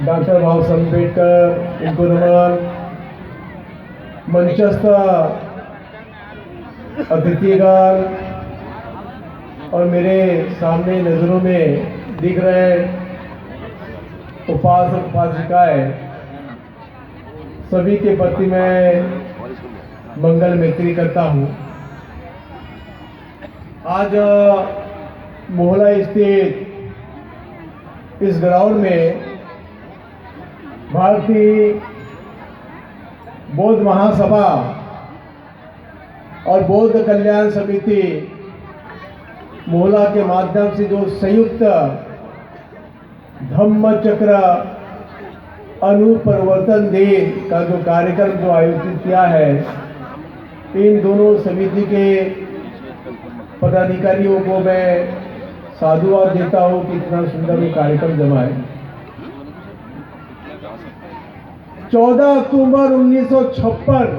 Doctor Babasaheb Ambedkar इनको नमन। मंचस्थ अतिथिगण और मेरे सामने नजरों में दिख रहे उपासक उपासिकाएं, सभी के प्रति मैं मंगल मैत्री करता हूं। आज मोहला स्थित इस ग्राउंड में भारतीय बौद्ध महासभा और बौद्ध कल्याण समिति मोहला के माध्यम से जो संयुक्त धम्म चक्र अनुपरिवर्तन दिन का जो कार्यक्रम जो आयोजित किया है, इन दोनों समिति के पदाधिकारियों को मैं साधुवाद देता हूं कि इतना सुंदर वो कार्यक्रम जमा है। 14 अक्टूबर 1956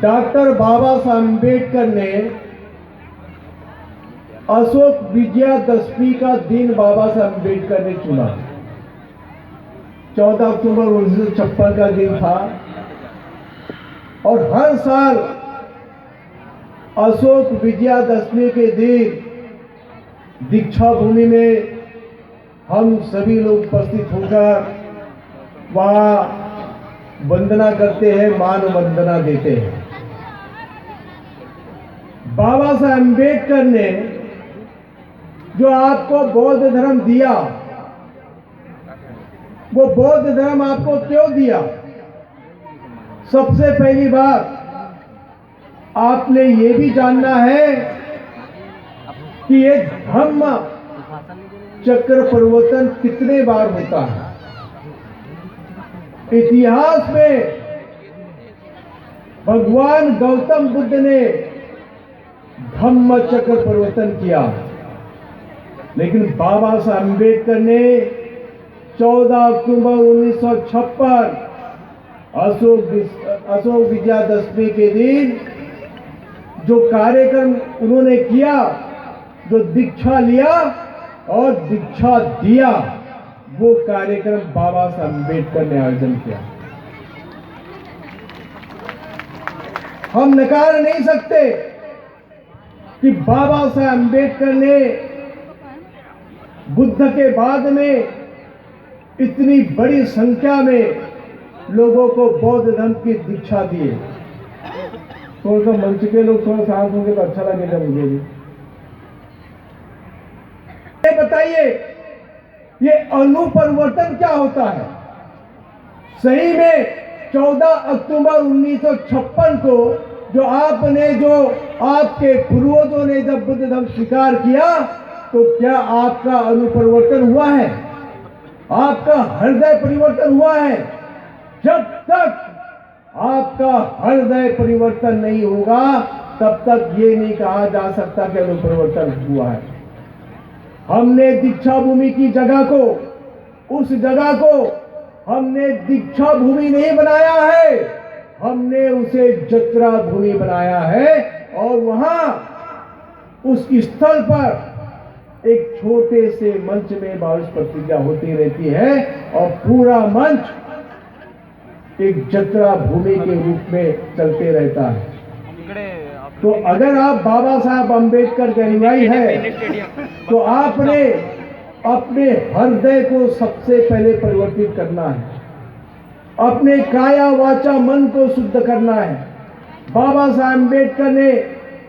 डॉक्टर बाबा साहब अम्बेडकर ने अशोक विजयादशमी का दिन बाबा साहब अम्बेडकर ने चुना। 14 अक्टूबर 1956 का दिन था और हर साल अशोक विजयादशमी के दिन दीक्षा भूमि में हम सभी लोग उपस्थित होकर वहां वंदना करते हैं, मान वंदना देते हैं। बाबा साहब अम्बेडकर ने जो आपको बौद्ध धर्म दिया, वो बौद्ध धर्म आपको क्यों दिया? सबसे पहली बात आपने ये भी जानना है कि ये धम्म चक्र परिवर्तन कितने बार होता है। इतिहास में भगवान गौतम बुद्ध ने धम्म चक्र परिवर्तन किया, लेकिन बाबा साहब अम्बेडकर ने 14 अक्टूबर 1956 अशोक विजयादशमी के दिन जो कार्यक्रम उन्होंने किया, जो दीक्षा लिया और दीक्षा दिया, वो कार्यक्रम बाबा साहब अम्बेडकर ने आयोजन किया। हम नकार नहीं सकते कि बाबा साहब अम्बेडकर ने बुद्ध के बाद में इतनी बड़ी संख्या में लोगों को बौद्ध धर्म की दीक्षा दी। थोड़ा सा मंच के लोग थोड़ा शांत होंगे तो अच्छा लगेगा मुझे भी। ये बताइए, ये अनुपरिवर्तन क्या होता है? सही में 14 अक्टूबर 1956 को जो आपके पूर्वजों ने जब बुद्ध धर्म स्वीकार किया, तो क्या आपका अनुपरिवर्तन हुआ है? आपका हृदय परिवर्तन हुआ है? जब तक आपका हृदय परिवर्तन नहीं होगा, तब तक ये नहीं कहा जा सकता कि अनुपरिवर्तन हुआ है। हमने दीक्षा भूमि की जगह को, उस जगह को हमने दीक्षा भूमि नहीं बनाया है, हमने उसे जत्रा भूमि बनाया है। और वहां उस स्थल पर एक छोटे से मंच में बाविश प्रतिज्ञा होती रहती है और पूरा मंच एक जत्रा भूमि के रूप में चलते रहता है। तो अगर आप बाबा साहब अम्बेडकर के अनुयायी हैं, तो आपने अपने हृदय को सबसे पहले परिवर्तित करना है, अपने काया वाचा मन को शुद्ध करना है। बाबा साहब अम्बेडकर ने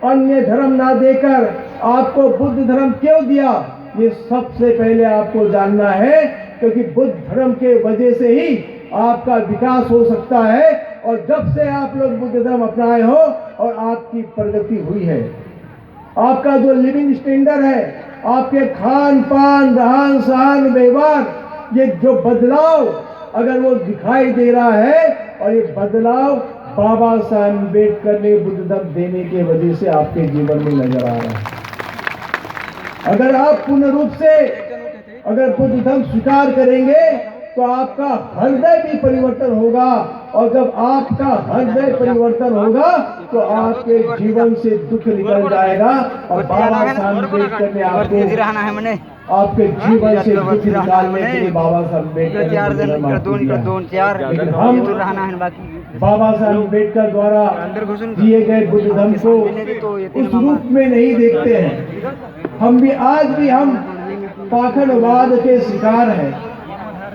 अन्य धर्म ना देकर आपको बुद्ध धर्म क्यों दिया, ये सबसे पहले आपको जानना है, क्योंकि बुद्ध धर्म के वजह से ही आपका विकास हो सकता है। और जब से आप लोग बुद्ध धर्म अपनाए हो और आपकी प्रगति हुई है, आपका जो लिविंग स्टैंडर्ड है, आपके खान पान, रहन सहन, व्यवहार, ये जो बदलाव अगर वो दिखाई दे रहा है, और ये बदलाव बाबा साहब अम्बेडकर ने बुद्ध धर्म देने के वजह से आपके जीवन में नजर आ रहा है। अगर आप पूर्ण रूप से अगर बुद्ध धर्म स्वीकार करेंगे, तो आपका हृदय भी परिवर्तन होगा, और जब आपका हृदय परिवर्तन होगा तो आपके जीवन से दुख निकल जाएगा। और बाबा साहब अम्बेडकर ने आपके जीवन से दुख निकालने के लिए बाबा साहब अम्बेडकर लेकिन हम बाबा साहब अम्बेडकर द्वारा दिए गए बुद्ध धर्म को उस रूप में नहीं देखते हैं। हम भी आज भी हम पाखंडवाद के शिकार हैं।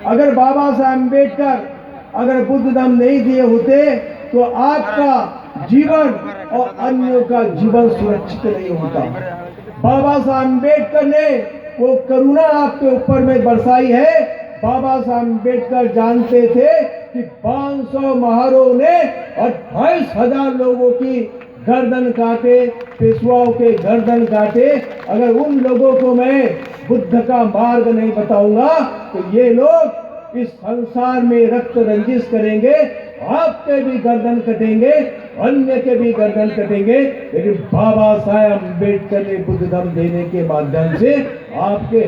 अगर बाबा साहब अम्बेडकर अगर बुद्ध धर्म नहीं दिए होते तो आपका जीवन और अन्यों का जीवन सुरक्षित नहीं होता। बाबा साहब अम्बेडकर ने वो करुणा आपके ऊपर में बरसाई है। बाबा साहब अम्बेडकर जानते थे कि 500 महारों ने 28,000 लोगों की गर्दन काटे, पेशवाओं के गर्दन काटे। अगर उन लोगों को मैं बुद्ध का मार्ग नहीं बताऊंगा तो ये लोग इस संसार में रक्त रंजिश करेंगे, आपके भी गर्दन कटेंगे, अन्य के भी गर्दन कटेंगे। लेकिन बाबा साहब अम्बेडकर ने बुद्ध धर्म देने के माध्यम से आपके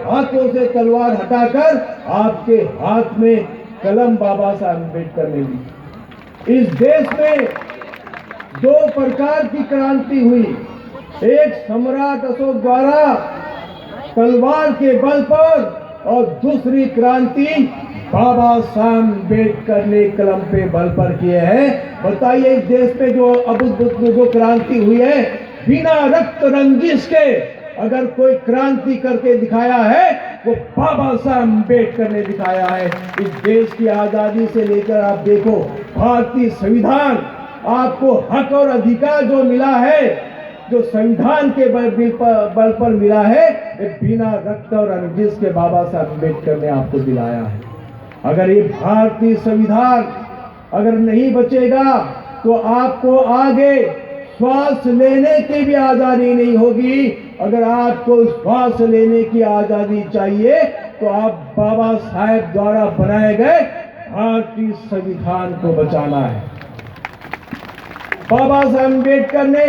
हाथों से तलवार हटाकर आपके हाथ में कलम बाबा साहब अम्बेडकर ने ली। इस देश में 2 प्रकार की क्रांति हुई। एक सम्राट अशोक द्वारा तलवार के बल पर और दूसरी क्रांति बाबा साहब अम्बेडकर ने कलम पे बल पर किए हैं। बताइए इस देश में जो अद्भुत जो क्रांति हुई है बिना रक्त रंजिश के अगर कोई क्रांति करके दिखाया है वो बाबा साहब अम्बेडकर ने दिखाया है। इस देश की आजादी से लेकर आप देखो भारतीय संविधान आपको हक और अधिकार जो मिला है, जो संविधान के बल पर मिला है, बिना रक्त और रंजिश के बाबा साहब अम्बेडकर ने आपको दिलाया है। अगर ये भारतीय संविधान अगर नहीं बचेगा तो आपको आगे श्वास लेने की भी आजादी नहीं होगी। अगर आपको श्वास लेने की आजादी चाहिए तो आप बाबा साहब द्वारा बनाए गए भारतीय संविधान को बचाना है। बाबा साहब अम्बेडकर ने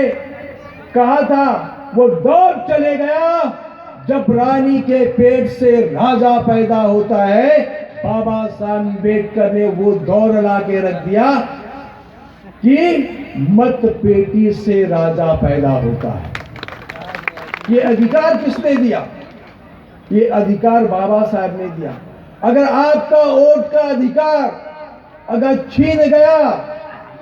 कहा था वो दौर चले गया जब रानी के पेट से राजा पैदा होता है। बाबा साहब अम्बेडकर ने वो दौर ला के रख दिया कि मत पेटी से राजा पैदा होता है। ये अधिकार किसने दिया? ये अधिकार बाबा साहब ने दिया। अगर आपका वोट का अधिकार अगर छीन गया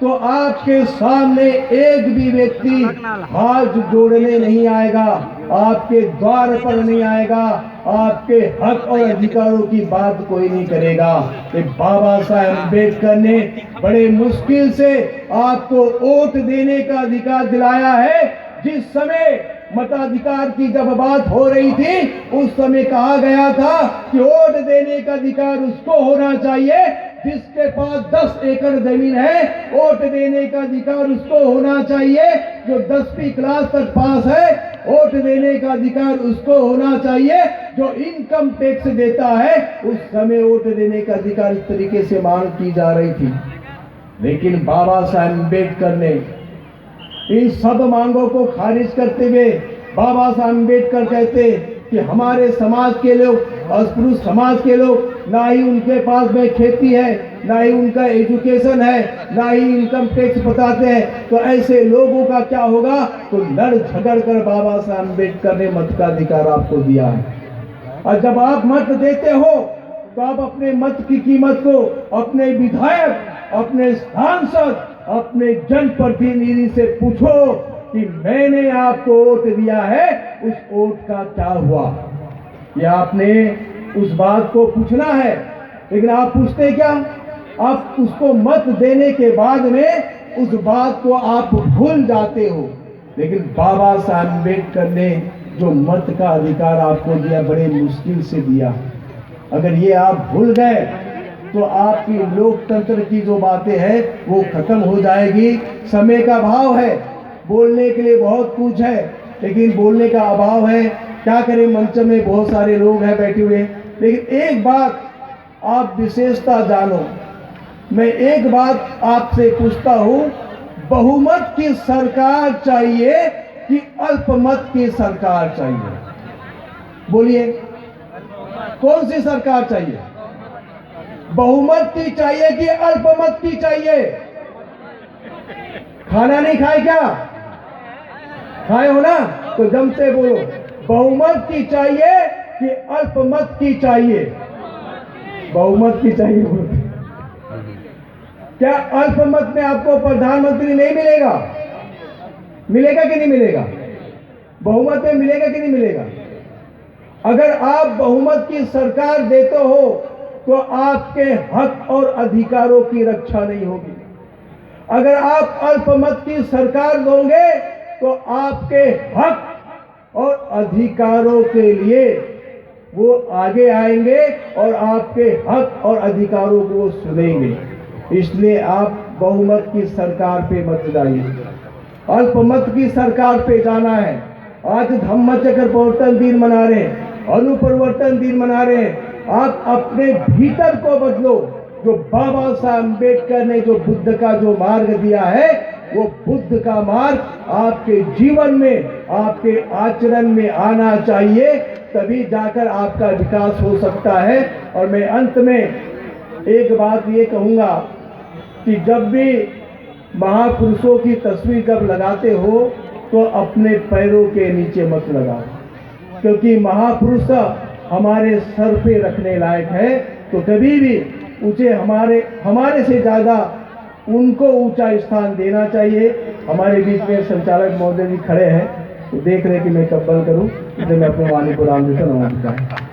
तो आपके सामने एक भी व्यक्ति हाथ जोड़ने नहीं आएगा, आपके द्वार पर नहीं आएगा, आपके हक और अधिकारों की बात कोई नहीं करेगा। ये बाबा साहब अम्बेडकर ने बड़े मुश्किल से आपको वोट देने का अधिकार दिलाया है। जिस समय मताधिकार की जब बात हो रही थी उस समय कहा गया था कि वोट देने का अधिकार उसको होना चाहिए जिसके पास 10 एकड़ जमीन है। वोट देने का अधिकार उसको होना चाहिए जो 10वीं क्लास तक पास है। वोट देने का अधिकार उसको होना चाहिए जो इनकम टैक्स देता है। उस समय वोट देने का अधिकार इस तरीके से मांग की जा रही थी। लेकिन बाबा साहब अम्बेडकर ने इन सब मांगों को खारिज करते हुए बाबा साहब अम्बेडकर कहते कि हमारे समाज के लोग, अस्पृश्य समाज के लोग, ना ही उनके पास में खेती है, ना ही उनका एजुकेशन है, ना ही इनकम टैक्स बताते हैं, तो ऐसे लोगों का क्या होगा? तो लड़ झगड़ कर बाबा साहब अम्बेडकर ने मत का अधिकार आपको दिया है। और जब आप मत देते हो तो आप अपने मत की कीमत को अपने विधायक, अपने सांसद, अपने जनप्रतिनिधि से पूछो कि मैंने आपको वोट दिया है, उस वोट का क्या हुआ? ये आपने उस बात को पूछना है। लेकिन आप पूछते क्या? आप उसको मत देने के बाद में उस बात को आप भूल जाते हो। लेकिन बाबा साहब अम्बेडकर ने जो मत का अधिकार आपको दिया बड़े मुश्किल से दिया। अगर ये आप भूल गए तो आपकी लोकतंत्र की जो बातें हैं वो खत्म हो जाएगी। समय का अभाव है, बोलने के लिए बहुत कुछ है लेकिन बोलने का अभाव है। क्या करें, मंच में बहुत सारे लोग हैं बैठे हुए। लेकिन एक बात आप विशेषता जानो, मैं एक बात आपसे पूछता हूँ, बहुमत की सरकार चाहिए कि अल्पमत की सरकार चाहिए? बोलिए, कौन सी सरकार चाहिए? बहुमत की चाहिए कि अल्पमत की चाहिए? खाना नहीं खाए क्या? खाए हो ना? तो दम से बोलो, बहुमत की चाहिए कि अल्पमत की चाहिए? बहुमत की चाहिए बोलते। क्या अल्पमत में आपको प्रधानमंत्री नहीं मिलेगा? मिलेगा कि नहीं मिलेगा? बहुमत में मिलेगा कि नहीं मिलेगा? अगर आप बहुमत की सरकार देते हो तो आपके हक और अधिकारों की रक्षा नहीं होगी। अगर आप अल्पमत की सरकार दोगे तो आपके हक और अधिकारों के लिए वो आगे आएंगे और आपके हक और अधिकारों को सुनेंगे। इसलिए आप बहुमत की सरकार पे मत जाइए, अल्पमत की सरकार पे जाना है। आज धम्मचक्र प्रवर्तन दिन मना रहे हैं, अनुपरिवर्तन दिन मना रहे हैं। आप अपने भीतर को बदलो। जो बाबा साहब अम्बेडकर ने जो बुद्ध का जो मार्ग दिया है, वो बुद्ध का मार्ग आपके जीवन में, आपके आचरण में आना चाहिए, तभी जाकर आपका विकास हो सकता है। और मैं अंत में एक बात ये कहूँगा कि जब भी महापुरुषों की तस्वीर जब लगाते हो तो अपने पैरों के नीचे मत लगाओ, क्योंकि महापुरुष हमारे सर पे रखने लायक है। तो कभी भी ऊंचे हमारे से ज़्यादा उनको ऊंचा स्थान देना चाहिए। हमारे बीच में संचालक महोदय जी खड़े हैं, तो देख रहे कि मैं कब बंद करूं, इसलिए मैं अपने वाणी को राम जी का नमस्कार।